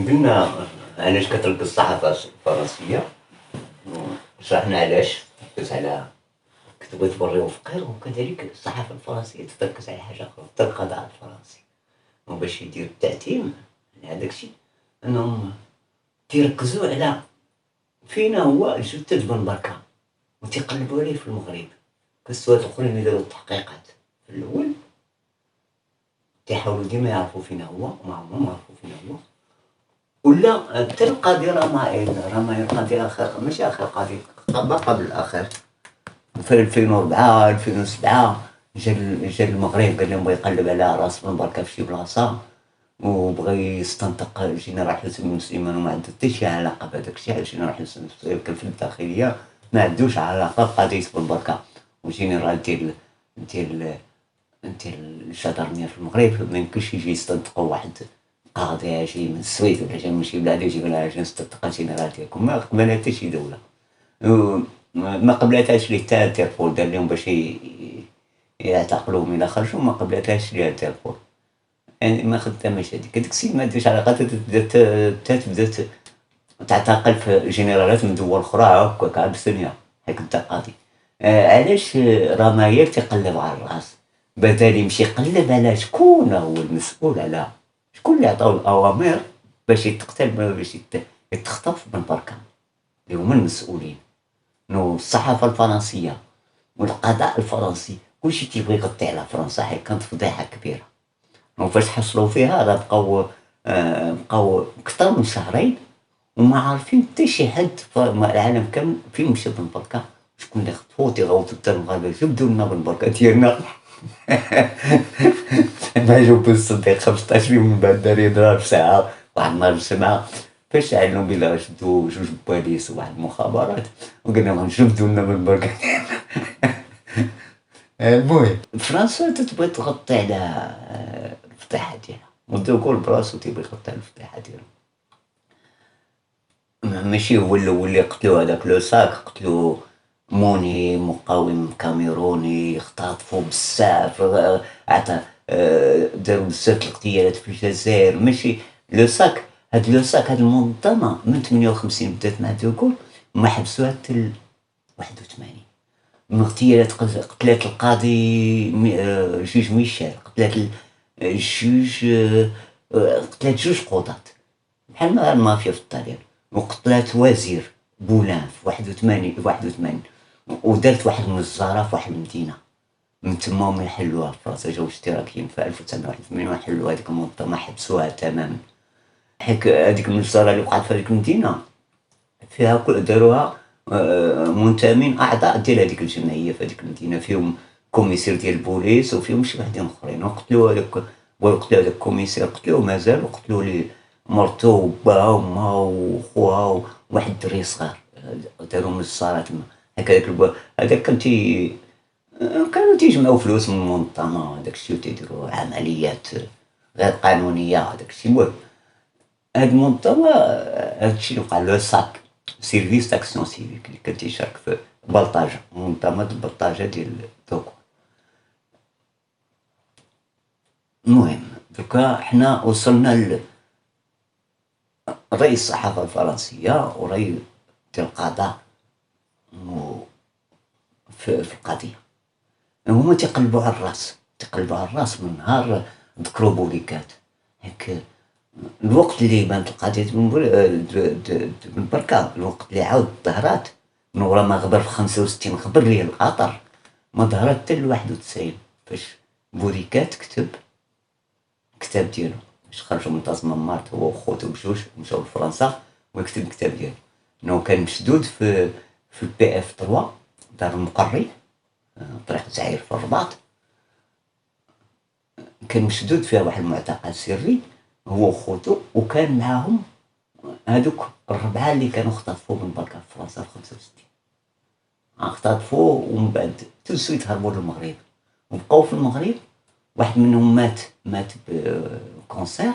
قلنا علاش كتركز الصحافة الفرنسية، وشرحنا علاش تركز على كتبت بري وفقير، وكذلك الصحافة الفرنسية تركز على حاجة أخرى، حتى القضاء الفرنسي وباش يدير التعتيم على داكشي أنهم تيركزوا على فين هو الجثث بن بركة وتيقلبوا عليه في المغرب. كالسواد الآخرين اللي داروا التحقيقات في الأول تيحاولوا ديما يعرفوا فين هو وما عمرهم عرفوا فين هو. ولا حتى القاضي راه القاضي آخر ماشي آخر قاضي، ما قبل الأخير في 2004 2007 جا المغرب قال لهم بغا يقلب على راس بن بركة في شي بلاصة، وبغى يستنطق الجنرال حسن بن سليمان وما عنده حتى شي علاقة بهداك الشي. على الجنرال حسن بن سليمان كان في الداخلية، ما عندوش علاقة بقضية بن بركة. والجنرال ديال الجدرنية في المغرب ما يمكنش يجي يستنطقوا واحد قاضي جاي من السويد ولا جاي من شي بلاد يجي يقول لها نستنطق الجنرال ديالكم. ما قبلها حتى شي دولة، ما قبلتهاش ليه حتى انتربول، دار لهم باش يعتقلوهم إلا خرجوا، ما قبلتهاش ليه انتربول. يعني ما خداماش هذيك السيد ما عندوش علاقة. تبدا تعتقل في جنرالات من دول أخرى هكاك بالثانية هاك بدا قاضي. علاش رمايل تيقلب على الراس بدل يمشي يقلب على شكون هو المسؤول، على شكون اللي عطاو الأوامر باش يتقتل باش يتخطف بن بركة، اللي هما المسؤولين. الصحافة الفرنسية والقضاء الفرنسي كلشي تيبغي يغطي على فرنسا، حيت كانت فضيحة كبيرة. وفاش حصلوا فيها راه بقاو كثر من شهرين وما عارفين حتى شي حد في العالم كامل فين مشى بن بركة، شكون اللي خطفوه. تيغوتوا حتى المغاربة جبدوا لنا بن بركة ديالنا. ما جاو بالصديق 15 يوم من بعد دار يضرب في ساعة. واحد النهار الجمعة فاش علموا بلا شدوا جوج بوليس وواحد المخابرات وقال لهم جبدوا لنا بن بركة. المهم فرنسا تتبغي تغطي على الفضيحة ديالها، ودوكول براسو تيبغي يغطي على الفضيحة ديالو. ماشي هو الاول اللي قتلو هذاك لو ساك، قتلو موني مقاوم كاميروني اختطفو بزاف، عطا دارو بزاف الاغتيالات في الجزائر. ماشي لو ساك، هاد لو ساك هاد المنظمة من 58 بدات مع دوكول ما حبسوها حتى 81. من اغتيالات قتلات القاضي جوج ميشيل، قتلات الجوج قتلات جوج قضاة بحال المافيا في الطليان، وقتلات وزير بولان في 81 ودارت واحد النزارة في واحد المدينة. من تما هما يحلوها في فرنسا، جاو الاشتراكيين في 1981 وحلوا هذيك المنظمة، حبسوها تماما. حيت هذيك النزارة اللي وقعت في هذيك المدينة فيها داروها منتمين اعضاء ديال هذيك الجمعيه في هذيك المدينه، فيهم كوميسير ديال البوليس وفيهم شي وحدين اخرين، وقتلوا هذاك الكوميسير، قتلوه مازال، وقتلوا ليه مرتو وباها وامها وخوها وواحد الدري صغار، داروا من الصالة تما. هذاك كانوا تيجمعوا فلوس من المنظمه هذاك الشيء وتيديروا عمليات غير قانونيه هذاك الشيء. المهم هاد المنظمه هاد الشيء اللي وقع له ساك سيرفيس داكسيون سيفيك اللي كان تيشارك في بلطاجة، منظمة البلطاجة ديال دوكو. المهم دوكا حنا وصلنا لرأي الصحافة الفرنسية ورأي ديال القضاء في القضية. هما تيقلبوا على الراس من نهار ذكروا بوليكات هيك. الوقت اللي بانت القضية بن بركة، الوقت اللي عاود ظهرات من ورا ما غبر في 65 غبر ليه الخطر، ما ظهرت حتى ل 91 فاش بوريكات كتب الكتاب ديالو. فاش خرجوا من تازمامارت هو وخوتو بجوج مشاو لفرنسا ويكتب الكتاب ديالو. انه كان مشدود في البي اف 3 دار المقري طريق زعير في الرباط، كان مشدود فيها واحد المعتقل سري هو وخوتو، وكان معاهم هادوك الربعه اللي كانوا اختطفوا من بركة في فرنسا في 65. اختطفوه ومن بعد تلسويت هربوا للمغرب وبقاو في المغرب. واحد منهم مات بكونسير،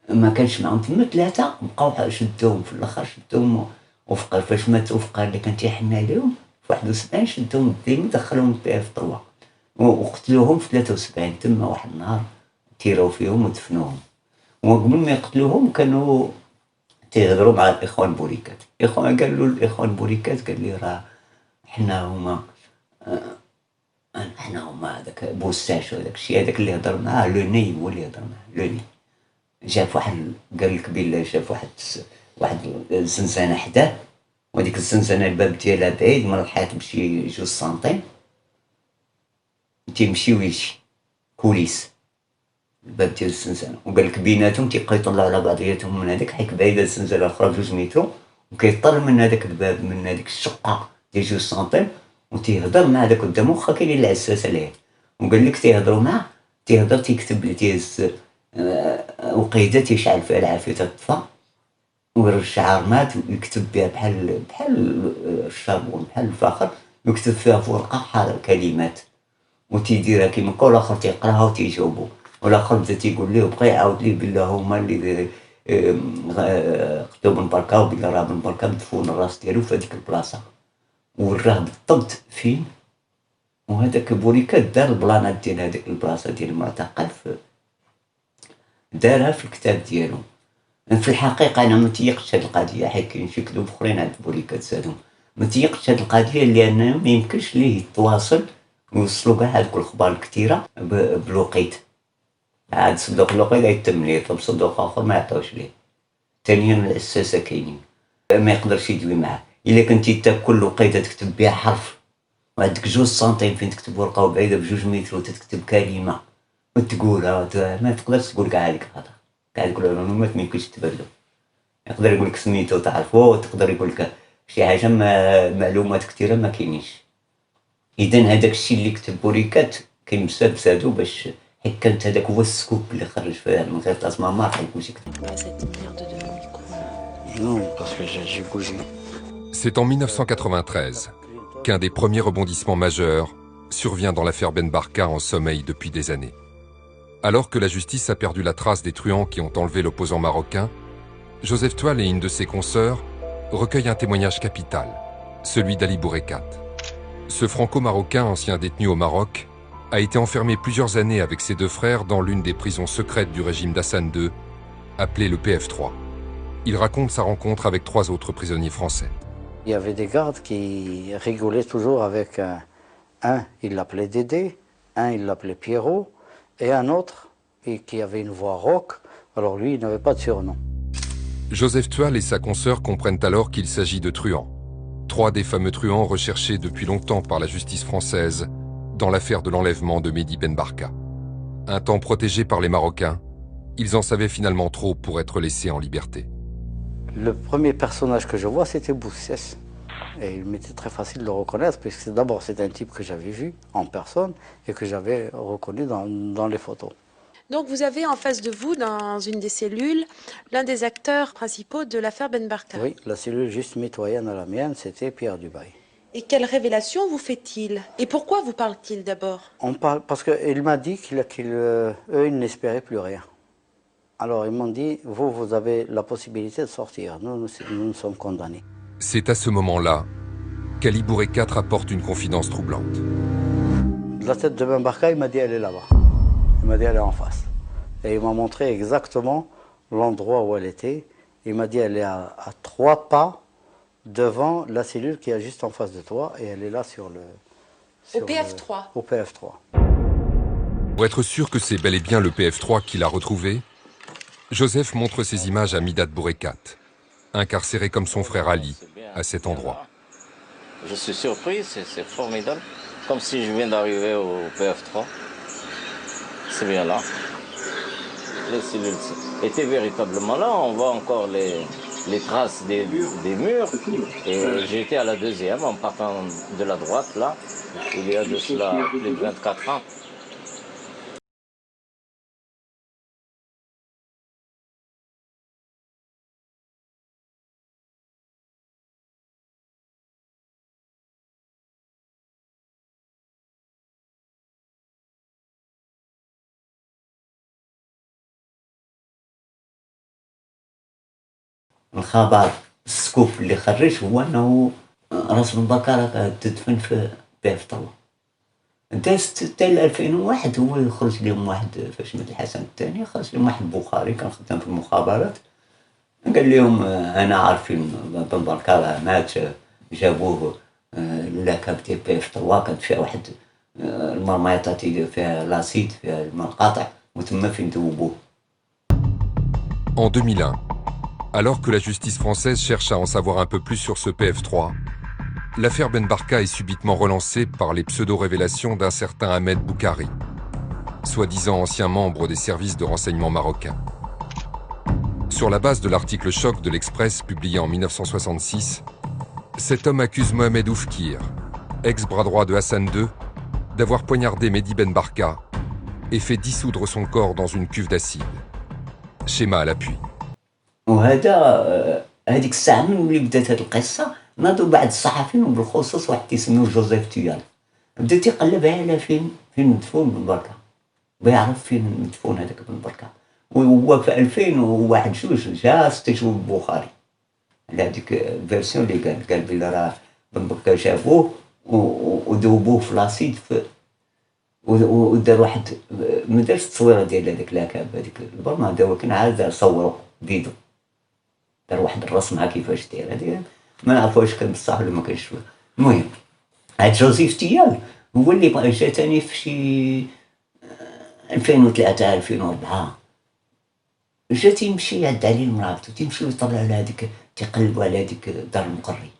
ما كانش معاهم تما ثلاثه بقاو شدوهم في الاخر، شدوهم وفقر. فاش ماتوا وفقر اللي كان تيحن عليهم في 71 شدوهم الدين دخلوهم في اف 3 وقتلوهم في 73 تما واحد النهار تيراو فيهم ودفنوهم. وقبل ما يقتلوهم كانوا تيهضروا مع الإخوان بوريكات. قال له الإخوان بوريكات قال لي راه حنا هما حنا هما هذاك بوستاش وداك الشيء هذاك اللي هضر معاه لو ني هو اللي هضر معاه لو ني. شاف واحد قال لك بالله شاف واحد الزنزانة حداه وهاديك الزنزانة الباب ديالها بعيد من الحيط بشي 2 سنتيم تيمشي ويجي كوليس الباب ديال الزنزانة وقال لك بيناتهم تيبقاو يطلعوا على بعضياتهم من هذاك حيت بعيدة الزنزانة الأخرى 2 متر وكيطل من هذاك الباب من هذيك الشقة ديال 2 سنتيم وتيهضر مع داك قدامو واخا كاينين العساس عليه وقال لك تيهضروا معاه تيهضر تيكتب تيهز وقيده تيشعل فيها العافيه تطفى ويرشع رماد ويكتب بها بحال الشابون بحال الفخر يكتب فيها في ورقه كلمات وتيديرها كيما كل اخر تيقراها وتيجاوبو والاخر بدا تيقول ليه وبقى يعاود ليه بالله هما اللي قتلوا بن بركه وبلا راه بن بركه مدفون الراس ديالو في هذيك البلاصه وراه بالضبط فين وهذاك بوريكات دار البلانات ديال هذيك البلاصه ديال المعتقل دارها في الكتاب ديالو. في الحقيقه انا ما تيقتش هذه القضيه حيت كاين شي كذوب اخرين عند بوريكات زادهم ما تيقتش هذه القضيه لان ما يمكنش ليه يتواصل ويوصلوا كاع هذوك الاخبار الكثيره بالوقيت عاد صدق الوقيت يتم ليه طب صدق اخر ما يعطوش ليه. ثانيا الاساسه كاينين ما يقدرش يدوي معاه الا كنتي تا كل وقيته تكتب بها حرف وعندك 2 سنتيم فين تكتب ورقه بعيده ب2 متر وتكتب كلمه وتقولها ما تقدرش تقول كاع هذيك الهضره كاع هذوك المعلومات ما يمكنش تبدلوا. يقدر يقول لك سميتو تعرفو وتقدر يقول لك شي حاجه معلومات كثيره ما كاينينش. اذا هذاك الشيء اللي كتب بوريكات كاين بزاف زادو باش حيت كانت هذاك هو السكوب اللي خرج فيها من غير تاسمامار حيت كلشي كتب. C'est en 1993 qu'un des premiers rebondissements majeurs survient dans l'affaire Ben Barka en sommeil depuis des années. Alors que la justice a perdu la trace des truands qui ont enlevé l'opposant marocain, Joseph Toile et une de ses consoeurs recueillent un témoignage capital, celui d'Ali Bourekat. Ce franco-marocain, ancien détenu au Maroc, a été enfermé plusieurs années avec ses 2 frères dans l'une des prisons secrètes du régime d'Hassan II, appelée le PF3. Il raconte sa rencontre avec 3 autres prisonniers français. Il y avait des gardes qui rigolaient toujours avec un, il l'appelait Dédé, un, il l'appelait Pierrot, et un autre qui avait une voix rauque, alors lui, il n'avait pas de surnom. Joseph Toile et sa consoeur comprennent alors qu'il s'agit de truands. 3 des fameux truands recherchés depuis longtemps par la justice française dans l'affaire de l'enlèvement de Mehdi Ben Barka. Un temps protégés par les Marocains, ils en savaient finalement trop pour être laissés en liberté. Le premier personnage que je vois, c'était Boussès. Et il m'était très facile de le reconnaître, puisque d'abord c'est un type que j'avais vu en personne et que j'avais reconnu dans les photos. Donc vous avez en face de vous, dans une des cellules, l'un des acteurs principaux de l'affaire Ben Barka. Oui, la cellule juste mitoyenne à la mienne, c'était Pierre Dubaï. Et quelle révélation vous fait-il? Et pourquoi vous parle-t-il d'abord? On parle parce qu'il m'a dit qu'eux, ils n'espéraient plus rien. Alors ils m'ont dit, vous avez la possibilité de sortir, nous sommes condamnés. C'est à ce moment-là qu'Ali Bourekat rapporte une confidence troublante. La tête de Ben Barka, il m'a dit, elle est là-bas. Il m'a dit, elle est en face. Et il m'a montré exactement l'endroit où elle était. Il m'a dit, elle est à 3 pas devant la cellule qui est juste en face de toi. Et elle est là sur le... Au PF3. Au PF3. Pour être sûr que c'est bel et bien le PF3 qui l'a retrouvé, Joseph montre ces images à Midad Bourekat, incarcéré comme son frère Ali, à cet endroit. Je suis surpris, c'est formidable. Comme si je viens d'arriver au PF3. C'est bien là. Les cellules étaient véritablement là. On voit encore les traces des murs. Et j'ai été à la 2e en partant de la droite, là. Il y a de cela plus de 24 ans. الخبر السكوب اللي خرج هو انه راس بن بكر تدفن في بيف طلع دازت حتى ل 2001 هو يخرج لهم واحد فاش مات الحسن الثاني، خرج لهم واحد البخاري كان خدام في المخابرات، قال لهم انا عارفين بن بركة راه مات، جابوه لا كابتي بي اف 3 كانت فيها واحد المرميطات فيها لاسيد فيها الماء قاطع وتما فين ذوبوه. En 2001, alors que la justice française cherche à en savoir un peu plus sur ce PF3, l'affaire Ben Barka est subitement relancée par les pseudo-révélations d'un certain Ahmed Boukari, soi-disant ancien membre des services de renseignement marocains. Sur la base de l'article choc de l'Express publié en 1966, cet homme accuse Mohamed Oufkir, ex-bras droit de Hassan II, d'avoir poignardé Mehdi Ben Barka et fait dissoudre son corps dans une cuve d'acide. Schéma à l'appui. وهذا هذيك الساعة من اللي بدات هذه القصة ناضوا بعض الصحفيين وبالخصوص واحد تيسميو جوزيف تيال، بدا تيقلبها على فين مدفون بن بركة، بيعرف فين مدفون هذاك بن بركة. وهو في 2001 جوج جا استجوب البخاري على هذيك الفيرسيون اللي قال بلي راه بن بركة جابوه وذوبوه في لاسيد ودار واحد ما دارش التصويره ديال هذاك لاكاب هذيك البرما هذا، ولكن عاد صوروا فيديو، دار واحد الرسمه كيفاش داير هذه ما نعرفوش كان بصح ولا ما كانش. المهم هاد جوزيف تيال هو اللي جا تاني في شي 2003 2004 جا تيمشي يعد عليه المرابط وتيمشيو يطلع على هذيك، تيقلبوا على هذيك دار المقري،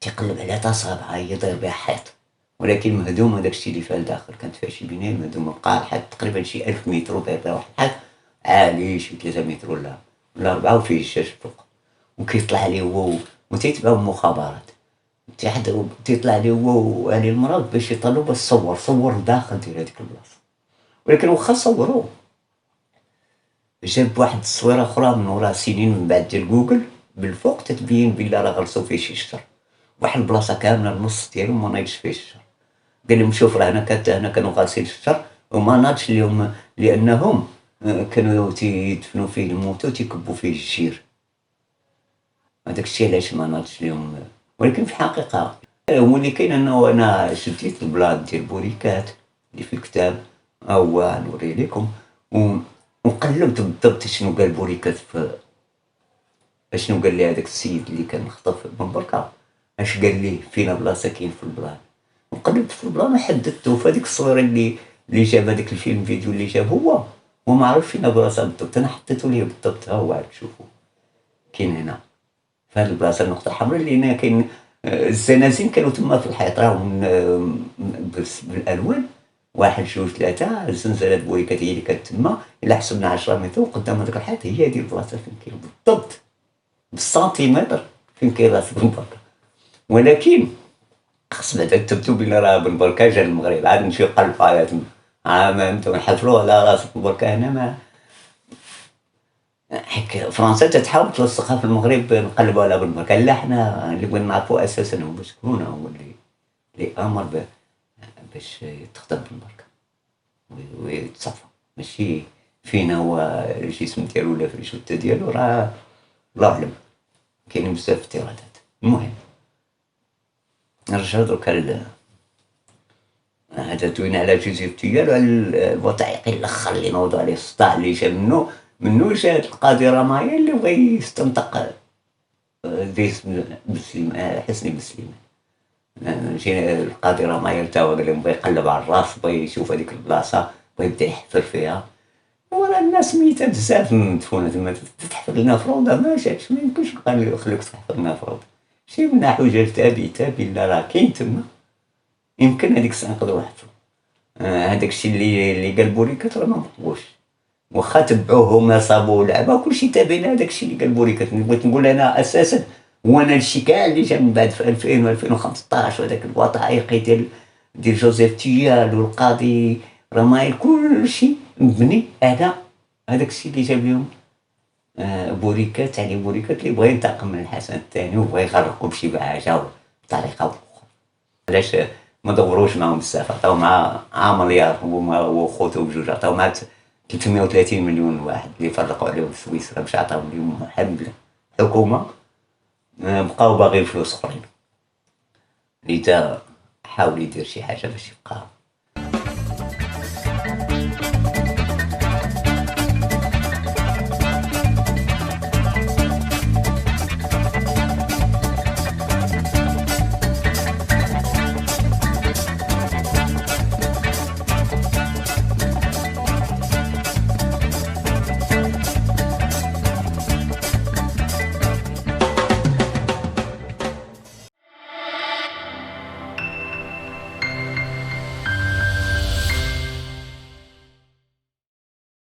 تيقلب على تصابعها هي داير بها حيط ولكن مهدوم، هذاك الشيء اللي فيها الداخل كانت فيها شي بنايه مهدومه بقى الحيط تقريبا شي 1000 متر وداير بها واحد الحيط عالي شي 3 متر ولا 4 وفيه الشاش فوق، وكيطلع عليه هو وتيتبعو المخابرات تيطلع عليه هو وعلي المرض باش يطلبوا باش صور الداخل ديال هذيك البلاصه، ولكن واخا صوروه جاب واحد التصويره اخرى من ورا سنين من بعد ديال جوجل بالفوق تتبين بلي راه غرسوا فيه شي شجر، واحد البلاصه كامله النص ديالو ما نايضش فيه الشجر. قال لهم شوف راه هنا كانوا غارسين الشجر وما ناضش اليوم لانهم كانوا تيدفنوا فيه الموتى وتيكبوا فيه الجير، هذاك الشيء علاش ما ناضش اليوم. ولكن في الحقيقه هو اللي كاين انه انا شديت البلان ديال بوريكات اللي في الكتاب هو نوري لكم وقلبت بالضبط شنو قال بوريكات شنو قال لي هذاك السيد اللي كان خطف بن بركة، اش قال لي فينا بلاصه كاين في البلان، وقلبت في البلان وحددته في هذيك الصوره اللي جاب هذاك الفيلم فيديو اللي جاب هو وما عرف فينا بلاصه بالضبط، انا حطيته ليه بالضبط ها هو عاد شوفوا كاين هنا في هذه البلاصه النقطه الحمراء اللي هنا كاين الزنازين كانوا تما في الحيط راهم بالالوان 1 2 3 الزنزانات بوريكات هي اللي كانت تما، الا حسبنا 10 متر وقدام هذاك الحيط هي هذه البلاصه فين كاين بالضبط بالسنتيمتر فين كاين راس بن بركة. ولكن خص بعدا تثبتوا بلي راه بن بركة جا المغرب عاد نمشيو نقلب على تما نبداو نحفروا على راس بن بركة هنا ما حك فرنسا تتحاول تلصقها في المغرب نقلبوا على بن بركة، لا حنا اللي بغينا نعرفوا اساسا هو شكون هو اللي امر باش يتخطب بن بركة ويتصفى، ماشي فينا هو الجسم ديالو ولا في الجثه ديالو، راه الله اعلم كاينين بزاف افتراضات. المهم نرجع دركا هذا دوينا على جوزيف تيال وعلى الوثائقي الاخر اللي نوضوا عليه الصداع اللي جا منه جا القاضي رمايا اللي بغى يستنطق حسني بسليمان. جينا القاضي رمايا تا هو قال لهم بغى يقلب على الراس، بغى يشوف هذيك البلاصه، بغى يبدا يحفر فيها، وراه الناس ميته بزاف مدفونه تما تحفر لنا فروضه ما جاتش، ما يمكنش نخليك تحفر لنا فروضه، شي من حجه ثابته بلا راه كاين تما يمكن هذيك الساعه نقدروا نحفروا. هذاك الشيء اللي قال بوريكات راه ما مطبوش، واخا تبعوه هما صابوا لعبه كلشي تابعين هذاك الشيء اللي قال بوريكات. بغيت نقول انا اساسا وانا الشيء كاع اللي جا من بعد في 2000 و 2015 وهذاك الوثائقي ديال جوزيف تيال والقاضي رمايل كلشي مبني على هذاك الشيء اللي جاب لهم بوريكات علي بوريكات اللي بغى ينتقم من الحسن الثاني وبغى يغرقوا بشي حاجه بطريقه اخرى. علاش ما دوروش معاهم بزاف، عطاو مع مليار هو وخوتو بجوج، عطاو مع 330 مليون واحد اللي فرقوا عليهم في سويسرا باش عطاهم لهم حمله الحكومه، بقاو باغيين فلوس اخرين، لذا حاول يدير شي حاجه باش يبقى